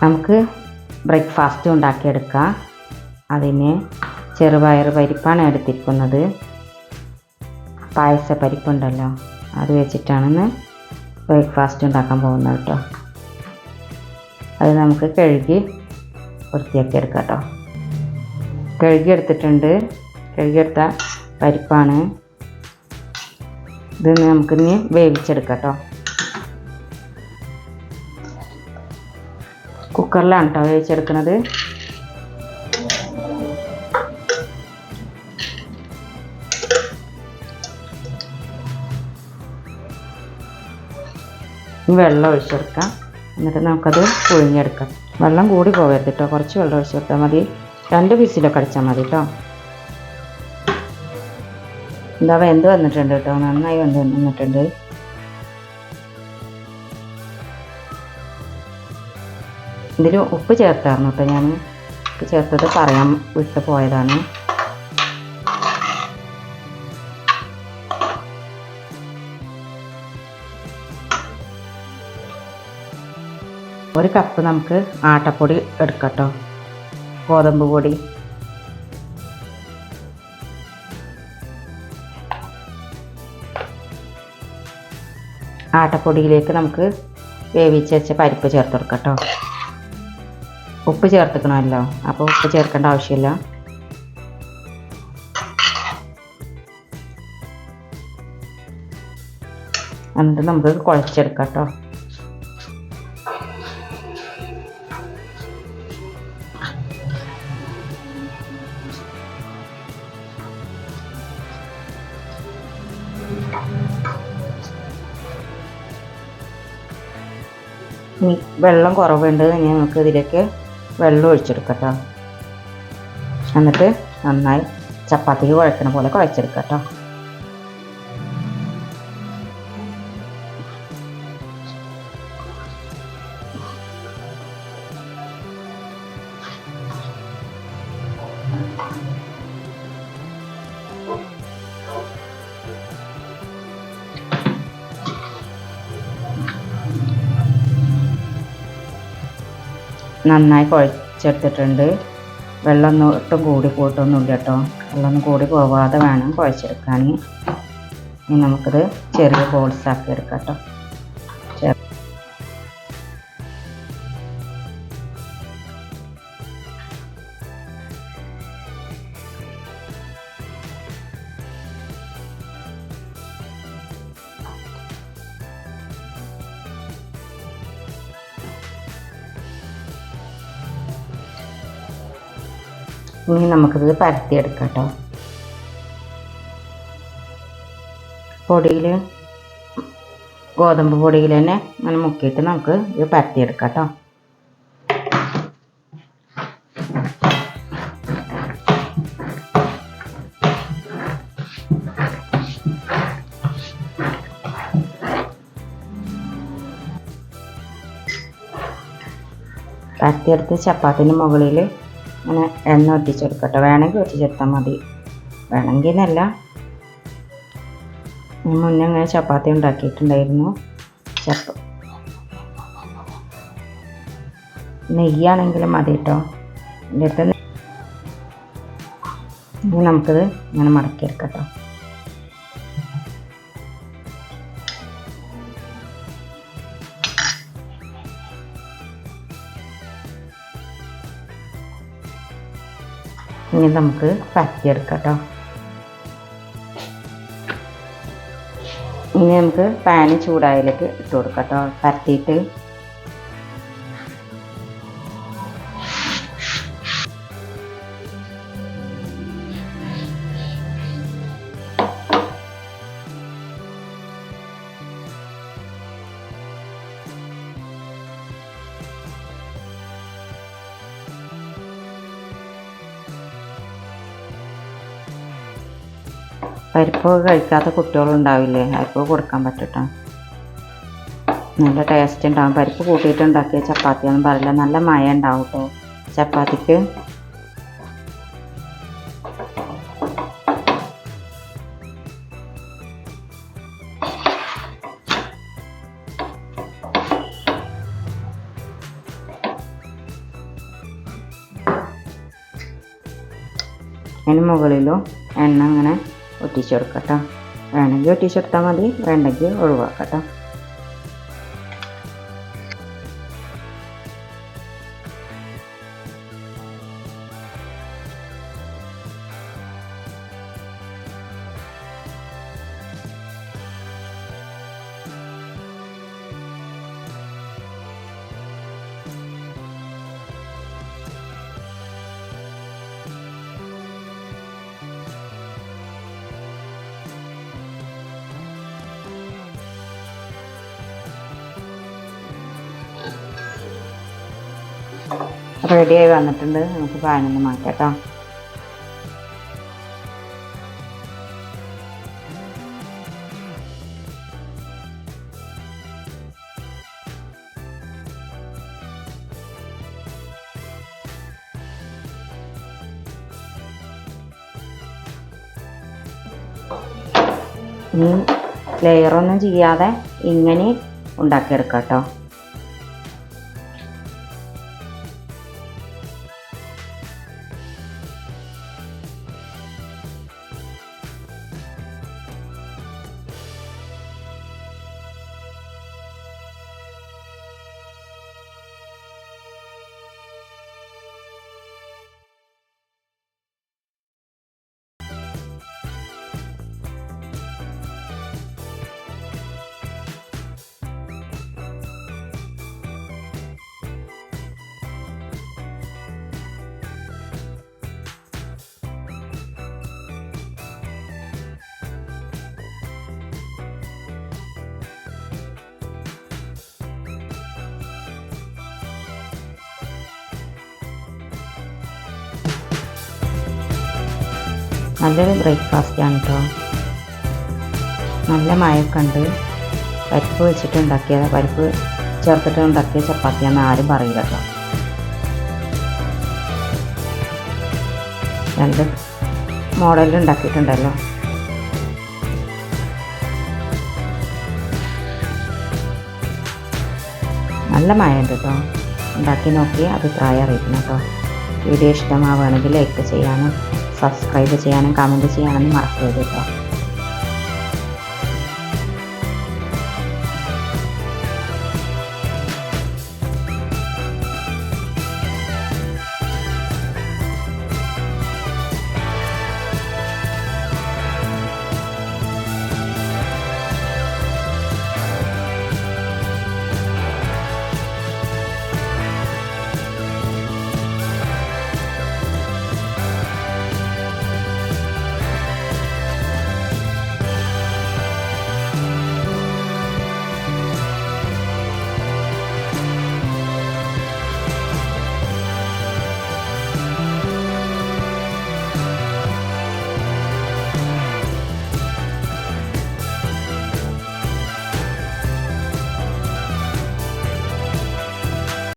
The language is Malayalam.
നമുക്ക് ബ്രേക്ക്ഫാസ്റ്റ് ഉണ്ടാക്കിയെടുക്കാം. അതിന് ചെറുപയർ പരിപ്പാണ് എടുത്തിരിക്കുന്നത്. പായസപ്പരിപ്പുണ്ടല്ലോ, അത് വെച്ചിട്ടാണ് ബ്രേക്ക്ഫാസ്റ്റ് ഉണ്ടാക്കാൻ പോകുന്നത് കേട്ടോ. അത് നമുക്ക് കഴുകി വൃത്തിയാക്കി എടുക്കാം കേട്ടോ. കഴുകിയെടുത്തിട്ടുണ്ട്. കഴുകിയെടുത്ത പരിപ്പാണ് ഇത്. നമുക്കിനി വേവിച്ചെടുക്കാം കേട്ടോ. കുക്കറിലാണ് കേട്ടോ വേവിച്ചെടുക്കുന്നത്. വെള്ളം ഒഴിച്ചെടുക്കാം. എന്നിട്ട് നമുക്കത് പുഴുങ്ങിയെടുക്കാം. വെള്ളം കൂടി പോകരുത് കേട്ടോ. കുറച്ച് വെള്ളം ഒഴിച്ചെടുത്താൽ മതി. 2 വിസിലൊക്കെ അടിച്ചാൽ മതി കേട്ടോ. എന്താ വെന്ത് വന്നിട്ടുണ്ട് കേട്ടോ. നന്നായി വെന്ത് വന്നിട്ടുണ്ട്. ഇതിൽ ഉപ്പ് ചേർത്തായിരുന്നു കേട്ടോ. ഞാൻ ഉപ്പ് ചേർത്തത് പറയാൻ വിട്ടു പോയതാണ്. ഒരു കപ്പ് നമുക്ക് ആട്ടപ്പൊടി എടുക്കാം കേട്ടോ. ഗോതമ്പ് പൊടി. ആട്ടപ്പൊടിയിലേക്ക് നമുക്ക് വേവിച്ച് വെച്ച പരിപ്പ് ചേർത്ത് കൊടുക്കാം കേട്ടോ. ഉപ്പ് ചേർത്തിക്കണമല്ലോ, അപ്പോൾ ഉപ്പ് ചേർക്കേണ്ട ആവശ്യമില്ല. എന്നിട്ട് നമുക്ക് കുഴച്ചെടുക്കാം കേട്ടോ. വെള്ളം കുറവുണ്ട്. ഇനി നമുക്ക് ഇതിലേക്ക് വെള്ളം ഒഴിച്ചെടുക്കാം കേട്ടോ. എന്നിട്ട് നന്നായി ചപ്പാത്തിക്ക് കുഴക്കണ പോലെ കുഴച്ചെടുക്കാം കേട്ടോ. നന്നായി കുഴച്ചെടുത്തിട്ടുണ്ട്. വെള്ളം ഒട്ടും കൂടി പോയിട്ടൊന്നുമില്ല കേട്ടോ. വെള്ളം കൂടി പോവാതെ വേണം കുഴച്ചെടുക്കാൻ. ഇനി നമുക്കിത് ചെറിയ ബോൾസ് ആക്കി എടുക്കാം കേട്ടോ. ഇനി നമുക്കിത് പരത്തിയെടുക്കാം കേട്ടോ. പൊടിയിൽ, ഗോതമ്പ് പൊടിയിൽ തന്നെ അങ്ങനെ മുക്കിയിട്ട് നമുക്ക് ഇത് പരത്തിയെടുക്കാം കേട്ടോ. പരത്തിയെടുത്ത് ചപ്പാത്തിൻ്റെ മുകളിൽ അങ്ങനെ എണ്ണ ഒറ്റിച്ചെടുക്കട്ടെ. വേണമെങ്കിൽ ഒറ്റിച്ചെടുത്താൽ മതി, വേണമെങ്കിൽ എന്നല്ല. മുന്നേ അങ്ങനെ ചപ്പാത്തി ഉണ്ടാക്കിയിട്ടുണ്ടായിരുന്നു. നെയ്യാണെങ്കിലും മതി കേട്ടോ. എന്നിട്ട് നമുക്കിത് ഇങ്ങനെ മടക്കിയെടുക്കട്ടോ. ഇനി നമുക്ക് പരത്തിയെടുക്കാം കേട്ടോ. ഇനി നമുക്ക് പാന് ചൂടായതിലേക്ക് ഇട്ട് കൊടുക്കാം കേട്ടോ. പരത്തിയിട്ട് പരിപ്പ് കഴിക്കാത്ത കുട്ടികളുണ്ടാവില്ലേ, അവർക്ക് കൊടുക്കാൻ പറ്റട്ടോ. നല്ല ടേസ്റ്റ് ഉണ്ടാകും. പരിപ്പ് കൂട്ടിയിട്ട് ഉണ്ടാക്കിയ ചപ്പാത്തിയൊന്നും പറയില്ല, നല്ല മയം ഉണ്ടാവും കേട്ടോ ചപ്പാത്തിക്ക്. അതിന് മുകളിലും എണ്ണ ഇങ്ങനെ ഒറ്റിച്ച് കൊടുക്കട്ടോ. വേണമെങ്കിൽ ഒറ്റിച്ചെടുത്താൽ മതി, വേണ്ടെങ്കിൽ ഒഴിവാക്കട്ടോ. റെഡിയായി വന്നിട്ടുണ്ട്. നമുക്ക് പാനൊന്ന് മാറ്റാം കേട്ടോ. ഇനി ലെയറൊന്നും ചെയ്യാതെ ഇങ്ങനെ ഉണ്ടാക്കിയെടുക്കാം കേട്ടോ. നല്ലൊരു ബ്രേക്ക്ഫാസ്റ്റാണ് കേട്ടോ. നല്ല മഴയൊക്കെ ഉണ്ട്. പരിപ്പ് വെച്ചിട്ട് ഉണ്ടാക്കിയത്, പരിപ്പ് ചേർത്തിട്ട് ഉണ്ടാക്കിയ ചപ്പാത്തിയാണെന്ന് ആരും പറയില്ല കേട്ടോ. രണ്ട് മോഡലിൽ ഉണ്ടാക്കിയിട്ടുണ്ടല്ലോ. നല്ല മഴയുണ്ട് കേട്ടോ. ഉണ്ടാക്കി നോക്കി അഭിപ്രായം അറിയിക്കണം കേട്ടോ. വീഡിയോ ഇഷ്ടമാവുകയാണെങ്കിൽ ലൈക്ക് ചെയ്യാനും സബ്സ്ക്രൈബ് ചെയ്യാനും കമൻറ്റ് ചെയ്യാനൊന്നും മറക്കരുത് കേട്ടോ.